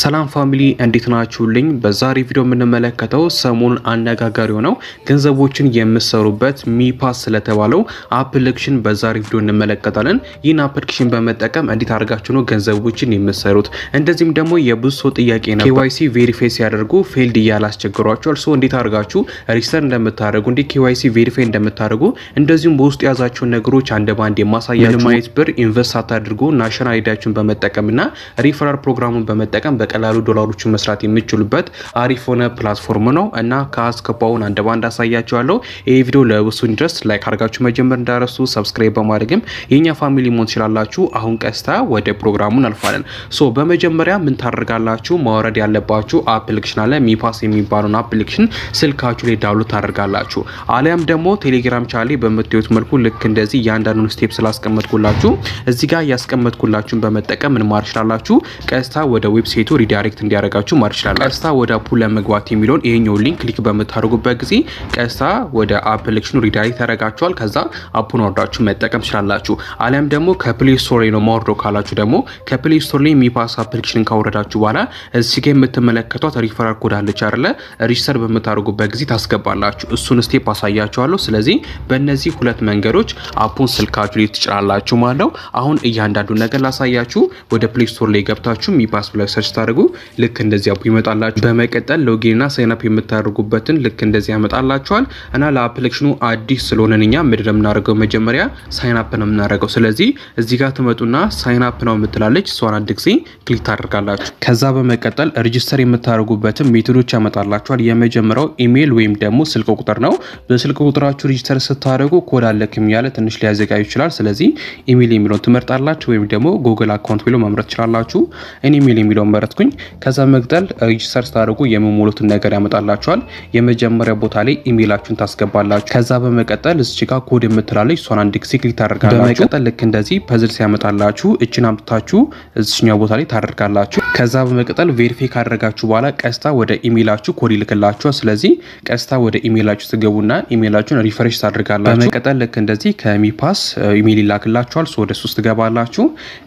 ሰላም ፋሚሊ እንዴት ናችሁልኝ? በዛሬ ቪዲዮ የምንመለከተው ሰሞኑን አነጋጋሪ ሆነው ገንዘቦችን የምትሰሩበት ሚፓስ ስለተባለው አፕሊኬሽን በዛሬ ቪዲዮ እንመለከታለን። ይህን አፕሊኬሽን በመጠቀም እንዴት አድርጋችሁ ነው ገንዘቦችን የምትሰሩት? እንደዚህም ደግሞ የብዙ ሰው ጥያቄ ነው KYC ቬሪፋይ ሲያደርጉ ፌልድ እያላስቸግሯቸዋል። ሶ እንዴት አድርጋችሁ ሬጅስተር እንደምታደርጉ እንዴት KYC ቬሪፋይ እንደምታደርጉ እንደዚሁም በውስጡ ያዛቸው ነገሮች አንድ ባንድ የማሳያችሁ ማየት ብር ኢንቨስት አታድርጉ ናሽናል አይዲያችሁን በመጠቀምና ሪፈራል ፕሮግራሙን በመጠቀም በቀላሉ ዶላሮችን መስራት የሚችሉበት አሪፍ ሆነ ፕላትፎርም ነው እና ካስከባውን አንድ ባንድ አሳያችኋለሁ። ይሄ ቪዲዮ ለብዙን ድረስ ላይክ አድርጋችሁ መጀመር እንዳረሱ ሰብስክራይብ በማድረግም የኛ ፋሚሊ መሆን ትችላላችሁ። አሁን ቀስታ ወደ ፕሮግራሙ እናልፋለን። ሶ በመጀመሪያ ምን ታደርጋላችሁ? ማውረድ ያለባችሁ አፕሊኬሽን አለ ሚፓስ የሚባለውን አፕሊኬሽን ስልካችሁ ላይ ዳውንሎድ ታደርጋላችሁ። አሊያም ደግሞ ቴሌግራም ቻናሌ በምትዩት መልኩ ልክ እንደዚህ ያንዳንዱን ስቴፕ ስላስቀመጥኩላችሁ እዚህ ጋር ያስቀመጥኩላችሁን በመጠቀም ምን ማድረግ ትችላላችሁ? ቀስታ ወደ ዌብሳይቱ ሪዳይሬክት እንዲያደርጋችሁ ማድረግ ይችላል። ቀስታ ወደ አፑ ለመግባት የሚለውን ይሄኛው ሊንክ ክሊክ በምታደርጉበት ጊዜ ቀስታ ወደ አፕሊኬሽኑ ሪዳይሬክት ያደርጋችኋል። ከዛ አፑን ወርዳችሁ መጠቀም ትችላላችሁ። አሊያም ደግሞ ከፕሌይ ስቶር ላይ ነው ማውረደው ካላችሁ ደግሞ ከፕሌይ ስቶር ላይ ሚፓስ አፕሊኬሽን ካወረዳችሁ በኋላ እዚህ ጋር የምትመለከቷት ሪፈራል ኮድ አለች አይደለ? ሬጅስተር በምታደርጉበት ጊዜ ታስገባላችሁ። እሱን ስቴፕ አሳያችኋለሁ። ስለዚህ በእነዚህ ሁለት መንገዶች አፑን ስልካችሁ ላይ ትጭናላችሁ ማለት ነው። አሁን እያንዳንዱ ነገር ላሳያችሁ። ወደ ፕሌይ ስቶር ላይ ገብታችሁ ሚፓስ ብላችሁ ሰርች ታደርጉ ልክ እንደዚህ አፑ ይመጣላችሁ። በመቀጠል ሎጊን እና ሳይን አፕ የምታደርጉበትን ልክ እንደዚህ ያመጣላችኋል እና ለአፕሊኬሽኑ አዲስ ስለሆነ እኛ ምንድን ነው የምናደርገው? መጀመሪያ ሳይን አፕ ነው የምናደርገው። ስለዚህ እዚህ ጋር ትመጡና ሳይን አፕ ነው የምትላለች እሷን አንድ ጊዜ ክሊክ ታደርጋላችሁ። ከዛ በመቀጠል ሬጅስተር የምታደርጉበትን ሜቶዶች ያመጣላችኋል። የመጀመሪያው ኢሜል ወይም ደግሞ ስልክ ቁጥር ነው። በስልክ ቁጥራችሁ ሬጅስተር ስታደርጉ ኮድ አለክም ያለ ትንሽ ሊያዘጋጅ ይችላል። ስለዚህ ኢሜል የሚለውን ትመርጣላችሁ ወይም ደግሞ ጉግል አካውንት ብሎ መምረጥ ትችላላችሁ። እኔ ኢሜል የሚለውን መረጥኩኝ። ከዛ መቅጠል ሬጅስተር ስታደርጉ የሚሞሉትን ነገር ያመጣላችኋል። የመጀመሪያ ቦታ ላይ ኢሜላችሁን ታስገባላችሁ። ከዛ በመቀጠል እዚህ ጋር ኮድ የምትላለች እሷን አንድ ጊዜ ክሊክ ታደርጋላችሁ። በመቀጠል ልክ እንደዚህ ፐዝል ሲያመጣላችሁ እቺን አምጥታችሁ እዚህኛው ቦታ ላይ ታደርጋላችሁ። ከዛ በመቀጠል ቬሪፋይ ካደረጋችሁ በኋላ ቀስታ ወደ ኢሜላችሁ ኮድ ይልክላችኋል። ስለዚህ ቀስታ ወደ ኢሜላችሁ ትገቡና ኢሜላችሁን ሪፍሬሽ ታደርጋላችሁ። በመቀጠል ልክ እንደዚህ ከሚፓስ ኢሜል ይላክላችኋል። ወደ ሶስት ትገባላችሁ።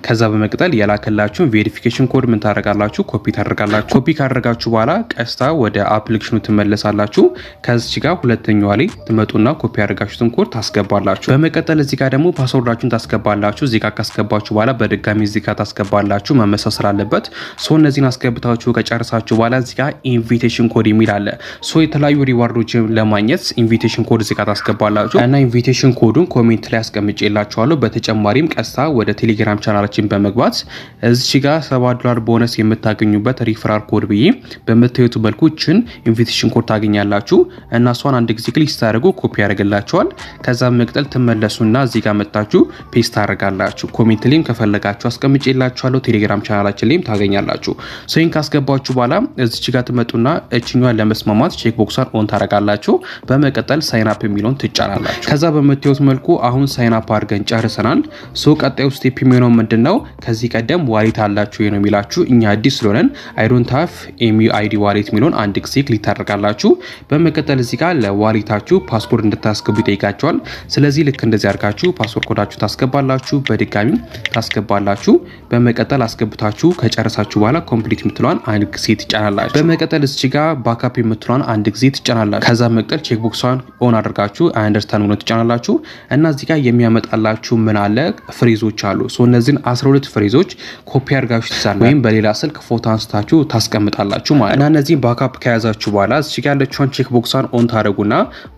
ከዛ በመቀጠል የላከላችሁን ቬሪፊኬሽን ኮድ ምን ታደርጋላችሁ? ኮፒ ታደርጋላችሁ። ኮፒ ካደረጋችሁ በኋላ ቀስታ ወደ አፕሊኬሽኑ ትመለሳላችሁ። ከዚህ ጋር ሁለተኛዋ ላይ ትመጡና ኮፒ ያደርጋችሁትን ኮድ ታስገባላችሁ። በመቀጠል እዚህ ጋር ደግሞ ፓስወርዳችሁን ታስገባላችሁ። እዚህ ጋር ካስገባችሁ በኋላ በድጋሚ እዚህ ጋር ታስገባላችሁ። መመሳሰል አለበት። እነዚህን አስገብታችሁ ከጨረሳችሁ በኋላ እዚህ ጋር ኢንቪቴሽን ኮድ የሚል አለ። የተለያዩ ሪዋርዶችን ለማግኘት ኢንቪቴሽን ኮድ እዚህ ጋር ታስገባላችሁ እና ኢንቪቴሽን ኮዱን ኮሜንት ላይ አስቀምጬላችኋለሁ። በተጨማሪም ቀስታ ወደ ቴሌግራም ቻናላችን በመግባት እዚህ ጋር $7 ቦነስ የምታገኙበት ሪፈራል ኮድ ብዬ በምታዩት መልኩ ችን ኢንቪቴሽን ኮድ ታገኛላችሁ እና እሷን አንድ ጊዜ ክሊክ ስታደርጉ ኮፒ ያደርግላችኋል። ከዛ መቅጠል ትመለሱና እዚህ ጋር መጣችሁ ፔስት ታደርጋላችሁ። ኮሜንት ላይም ከፈለጋችሁ አስቀምጬላችኋለሁ። ቴሌግራም ቻናላችን ላይም ታገኛላችሁ። ሶይን ካስገባችሁ በኋላ እዚህ ጋር ትመጡና እቺኛዋን ለመስማማት ቼክ ቦክሷን ኦን ታደርጋላችሁ። በመቀጠል ሳይን አፕ የሚለውን ትጫናላችሁ። ከዛ በምታዩት መልኩ አሁን ሳይን አፕ አድርገን ጨርሰናል። ቀጣዩ ስቴፕ የሚሆነው ምንድነው? ከዚህ ቀደም ዋሌት አላችሁ ነው የሚላችሁ። እኛ አዲስ ስለሆነን አይ ዶንት ሃቭ ኤሚ አይዲ ዋሌት የሚለውን አንድ ጊዜ ክሊክ ታደርጋላችሁ። በመቀጠል እዚህ ጋር ለዋሌታችሁ ፓስወርድ እንድታስገቡ ይጠይቃችኋል። ስለዚህ ልክ እንደዚህ አድርጋችሁ ፓስወርድ ኮዳችሁ ታስገባላችሁ። በድጋሚ ታስገባላችሁ። በመቀጠል አስገብታችሁ ከጨረሳችሁ በኋላ ኮምፕሊት የምትሏን አንድ ጊዜ ትጫናላችሁ። በመቀጠል እዚህ ጋር ባክአፕ የምትሏን አንድ ጊዜ ትጫናላችሁ። ከዛ መቀጠል ቼክ ቦክሷን ኦን አድርጋችሁ አይ አንደርስታንድ ነው ትጫናላችሁ እና እዚህ ጋር የሚያመጣላችሁ ምን አለ ፍሬዞች አሉ። እነዚህን 12 ፍሬዞች ኮፒ አድርጋችሁ ትይዛላችሁ ወይም በሌላ ስልክ ፎቶ አንስታችሁ ታስቀምጣላችሁ ማለት ነው። እነዚህ ባክአፕ ከያዛችሁ በኋላ እዚህ ጋር ያለችውን ቼክ ቦክሷን ኦን ታደርጉና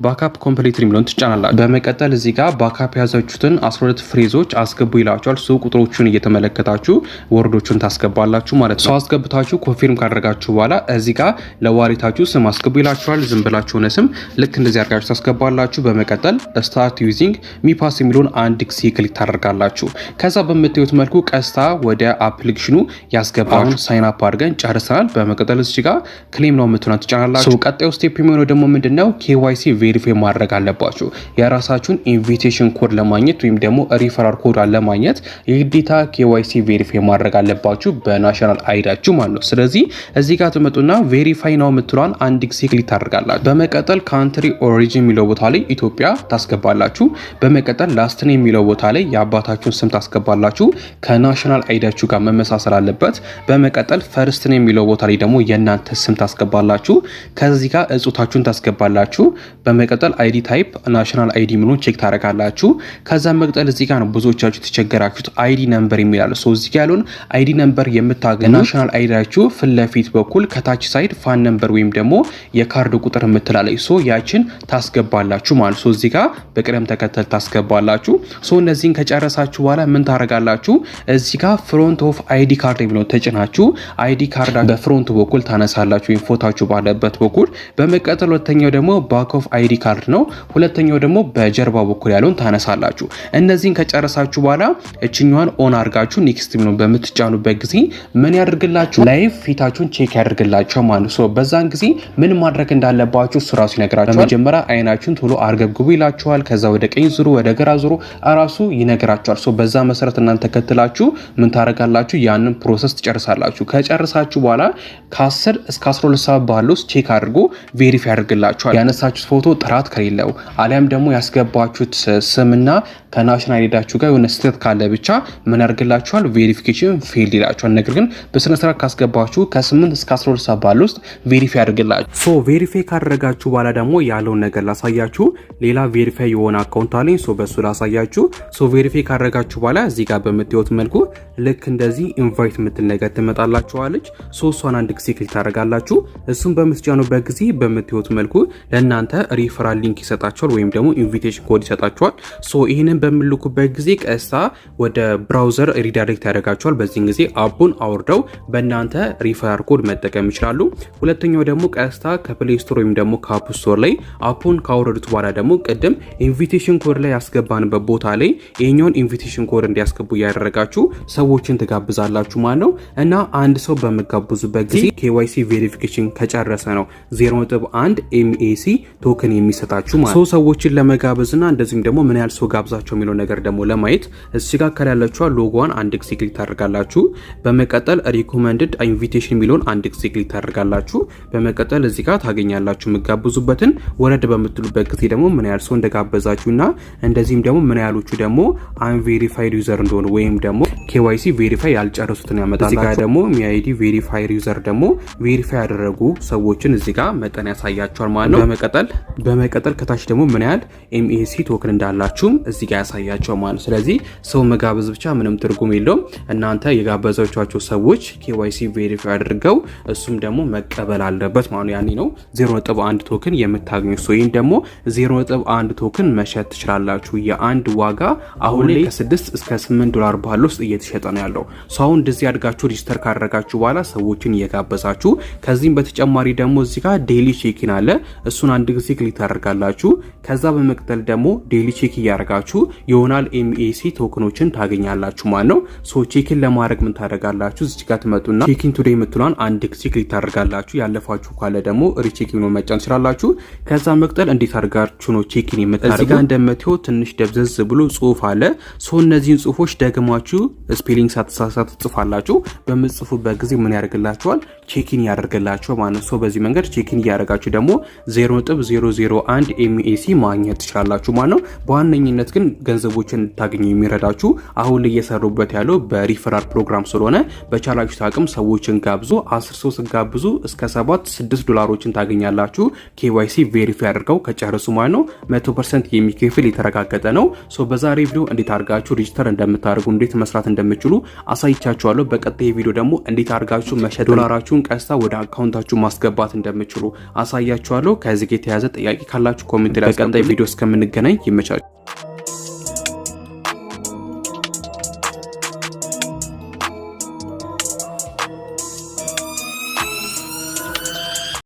ባክአፕ ኮምፕሊት የሚለውን ትጫናላችሁ። በመቀጠል እዚህ ጋር ባክአፕ ያዛችሁትን 12 ፍሬዞች አስገቡ ይላችኋል። ቁጥሮቹን እየተመለከታችሁ ወርዶቹን ታስገባላችሁ ማለት ነው። አስገብታችሁ ኮንፊርም ካደረጋችሁ በኋላ እዚህ ጋር ለዋሌታችሁ ስም አስገቡ ይላችኋል። ዝም ብላችሁ ሆነ ስም ልክ እንደዚህ አድርጋችሁ ታስገባላችሁ። በመቀጠል ስታርት ዩዚንግ ሚፓስ የሚለውን አንድ ጊዜ ክሊክ ታደርጋላችሁ። ከዛ በምታዩት መልኩ ቀስታ ወደ አፕሊኬሽኑ ያስገባውን ሳይን አፕ አድርገን ጨርሰናል። በመቀጠል እዚህ ጋር ክሌም ነው የምትሆነው ትጫናላችሁ። ቀጣዩ ስቴፕ የሚሆነው ደግሞ ምንድነው? KYC ቬሪፋይ ማድረግ አለባችሁ። የራሳችሁን ኢንቪቴሽን ኮድ ለማግኘት ወይም ደግሞ ሪፈራል ኮድ ለማግኘት የግዴታ KYC ቬሪፋይ ማድረግ አለባችሁ በናሽናል አይዳችሁ ማለት ነው። ስለዚህ እዚህ ጋር ትመጡና ቬሪፋይ ነው የምትሏን አንድ ጊዜ ክሊክ ታደርጋላችሁ። በመቀጠል ካንትሪ ኦሪጂን የሚለው ቦታ ላይ ኢትዮጵያ ታስገባላችሁ። በመቀጠል ላስት ኔም የሚለው ቦታ ላይ የአባታችሁን ስም ታስገባላችሁ። ከናሽናል አይዳችሁ ጋር መመሳሰል አለበት። በመቀጠል በመቀጠል ፈርስት ኔም የሚለው ቦታ ላይ ደግሞ የእናንተ ስም ታስገባላችሁ። ከዚህ ጋር እጾታችሁን ታስገባላችሁ። በመቀጠል አይዲ ታይፕ ናሽናል አይዲ ምኑን ቼክ ታደርጋላችሁ። ከዛ መቀጠል እዚህ ጋር ነው ብዙዎቻችሁ ተቸገራችሁት አይዲ ነምበር የሚላል ሶ እዚህ ጋር ያለውን አይዲ ነምበር የምታገኙ ናሽናል አይዲያችሁ ፊት ለፊት በኩል ከታች ሳይድ ፋን ነምበር ወይም ደግሞ የካርድ ቁጥር የምትላለች ሶ ያችን ታስገባላችሁ ማለት ሶ እዚህ ጋር በቅደም ተከተል ታስገባላችሁ። ሶ እነዚህን ከጨረሳችሁ በኋላ ምን ታደርጋላችሁ? እዚህ ጋር ፍሮንት ኦፍ አይዲ ካርድ የሚለው ተጭናችሁ አይዲ ካርድ በፍሮንቱ በኩል ታነሳላችሁ ወይም ፎቶአችሁ ባለበት በኩል። በመቀጠል ሁለተኛው ደግሞ ባክ ኦፍ አይዲ ካርድ ነው። ሁለተኛው ደግሞ በጀርባ በኩል ያለውን ታነሳላችሁ። እነዚህን ከጨረሳችሁ በኋላ እችኛዋን ኦን አድርጋችሁ ኔክስት ነው በምትጫኑበት ጊዜ ምን ያደርግላችሁ? ላይቭ ፊታችሁን ቼክ ያደርግላችሁ ማለት ነው። በዛን ጊዜ ምን ማድረግ እንዳለባችሁ እሱ ራሱ ይነግራችኋል። መጀመሪያ አይናችሁን ቶሎ አርገብግቡ ይላችኋል። ከዛ ወደ ቀኝ ዙሩ፣ ወደ ግራ ዙሩ ራሱ ይነግራችኋል። ሶ በዛ መሰረት እናንተ ተከትላችሁ ምን ታደርጋላችሁ? ያንን ፕሮሰስ ትጨርሳላችሁ። ከጨረሳችሁ በኋላ ከ10 እስከ 12 ሰዓት ባለው ውስጥ ቼክ አድርጎ ቬሪፋይ ያደርግላችኋል። ያነሳችሁት ፎቶ ጥራት ከሌለው አሊያም ደግሞ ያስገባችሁት ስምና ከናሽናል አይዲያችሁ ጋር የሆነ ስህተት ካለ ብቻ ምን ያደርግላችኋል? ቬሪፊኬሽን ፌልድ ይላችኋል። ነገር ግን በስነ ስርዓት ካስገባችሁ ከ8 እስከ 12 ሰዓት ባለው ውስጥ ቬሪፋይ ያደርግላችሁ። ሶ ቬሪፋይ ካደረጋችሁ በኋላ ደግሞ ያለውን ነገር ላሳያችሁ። ሌላ ቬሪፋይ የሆነ አካውንት አለኝ። ሶ በሱ ላሳያችሁ። ሶ ቬሪፋይ ካደረጋችሁ በኋላ እዚህ ጋር በምትዩት መልኩ ልክ እንደዚህ ኢንቫይት የምትል ነገር ትመጣላችኋለች። ሶ እሷን አንድ ጊዜ ክሊክ ታደርጋላችሁ። እሱን በምትጫኑበት ጊዜ በምትዩት መልኩ ለእናንተ ሪፈራል ሊንክ ይሰጣችኋል ወይም ደግሞ ኢንቪቴሽን ኮድ ይሰጣችኋል። ሶ ይህንን በምልኩበት ጊዜ ቀስታ ወደ ብራውዘር ሪዳይሬክት ያደርጋችኋል። በዚህን ጊዜ አፑን አውርደው በእናንተ ሪፈራል ኮድ መጠቀም ይችላሉ። ሁለተኛው ደግሞ ቀስታ ከፕሌይ ስቶር ወይም ደግሞ ከአፕ ስቶር ላይ አፑን ካወረዱት በኋላ ደግሞ ቅድም ኢንቪቴሽን ኮድ ላይ ያስገባንበት ቦታ ላይ ይሄኛውን ኢንቪቴሽን ኮድ እንዲያስገቡ እያደረጋችሁ ሰዎችን ትጋብዛላችሁ ማለት ነው። እና አንድ ሰው በመጋብዙበት ጊዜ KYC ቬሪፊኬሽን ከጨረሰ ነው 0.1 MAC ቶከን የሚሰጣችሁ ማለት ነው። ሰዎችን ለመጋበዝና እንደዚህም ደግሞ ምን ያህል ሰው ጋብዛቸው የሚለው ነገር ደግሞ ለማየት እዚህ ጋር ከላላችሁ ሎጎዋን አንድ ጊዜ ክሊክ ታደርጋላችሁ። በመቀጠል ሪኮመንድድ ኢንቪቴሽን የሚለውን አንድ ጊዜ ክሊክ ታደርጋላችሁ። በመቀጠል እዚህ ጋር ታገኛላችሁ የምጋብዙበትን። ወረድ በምትሉበት ጊዜ ደግሞ ምን ያህል ሰው እንደጋበዛችሁና እንደዚህም ደግሞ ምን ያህሎቹ ደግሞ አንቬሪፋይድ ዩዘር እንደሆኑ ወይም ደግሞ KYC ቬሪፋይ ያልጨረሱትን ያመጣላችሁ። እዚህ ጋር ደግሞ ሚአይዲ ቬሪፋይድ ዩዘር ደግሞ ቬሪፋይ ያደረጉ ሰዎችን እዚህ ጋር መጠን ያሳያችኋል ማለት ነው። በመቀጠል ከታች ደግሞ ምን ያህል MAC ቶከን እንዳላችሁም እዚህ ጋር ያሳያችኋል ማለት ነው። ስለዚህ ሰው መጋበዝ ብቻ ምንም ትርጉም የለውም። እናንተ የጋበዛችኋቸው ሰዎች KYC ቬሪፋይ አድርገው እሱም ደግሞ መቀበል አለበት ማለት ያኔ ነው 0.1 ቶከን የምታገኙት። ይህን ደግሞ 0.1 ቶከን መሸጥ ትችላላችሁ። የአንድ ዋጋ አሁን ላይ ከ6 እስከ 8 ዶላር ባለው ውስጥ እየተሸጠ ነው ያለው። አሁን እንደዚህ አድርጋችሁ ሪጅስተር ካደረጋችሁ በኋላ ሰዎችን እየጋበዛችሁ ከዚህም በተጨማሪ ደግሞ እዚህ ጋር ዴይሊ ቼኪን አለ። እሱን አንድ ጊዜ ክሊክ ታደርጋላችሁ። ከዛ በመቀጠል ደግሞ ዴይሊ ቼክ እያደረጋችሁ ይሆናል MAC ቶከኖችን ታገኛላችሁ ማለት ነው። ቼኪን ለማድረግ ምን ታደርጋላችሁ? እዚህ ጋር ትመጡና ቼኪን ቱዴይ የምትሏን አንድ ጊዜ ክሊክ ታደርጋላችሁ። ያለፋችሁ ካለ ደግሞ ሪቼኪንግ ነው መጫን ትችላላችሁ። ከዛ መቀጠል እንዴት አድርጋችሁ ነው ቼኪን የምታደርጉት? እዚህ ጋር እንደምትዩ ትንሽ ደብዘዝ ብሎ ጽሁፍ አለ። እነዚህን ጽሁፎች ደግማችሁ ስፔሊንግ ሳትሳሳቱ ጽፋላችሁ። በምትጽፉበት ጊዜ ምን ያደርግላችኋል? ቼኪን ያደርግላችሁ ማለት ነው። በዚህ መንገድ ቼኪን እያደረጋችሁ ደግሞ 0.001 MAC ማግኘት ትችላላችሁ ማለት ነው። በዋነኝነት ግን ገንዘቦችን እንድታገኙ የሚረዳችሁ አሁን ላይ እየሰሩበት ያለው በሪፈራል ፕሮግራም ስለሆነ በቻላችሁት አቅም ሰዎችን ጋብዙ። 10 ሰው ስጋብዙ እስከ 7-6 ዶላሮችን ታገኛላችሁ። KYC ቬሪፋይ አድርገው ከጨረሱ ማለት ነው። 100% የሚከፍል የተረጋገጠ ነው። በዛሬ ቪዲዮ እንዴት አድርጋችሁ ሬጂስተር እንደምታደርጉ እንዴት መስራት እንደምትችሉ አሳይቻችኋለሁ። በቀጣይ ቪዲዮ ደግሞ እንዴት አድርጋችሁ መሸጥ ዶላራችሁን ቀስታ ወደ አካውንታችሁ ማስገባት እንደምትችሉ አሳያችኋለሁ። ከዚህ ጋር የተያዘ ጥያቄ ካላችሁ ኮሜንት ላይ በቀጣይ ቪዲዮ እስከምንገናኝ ይመቻችሁ።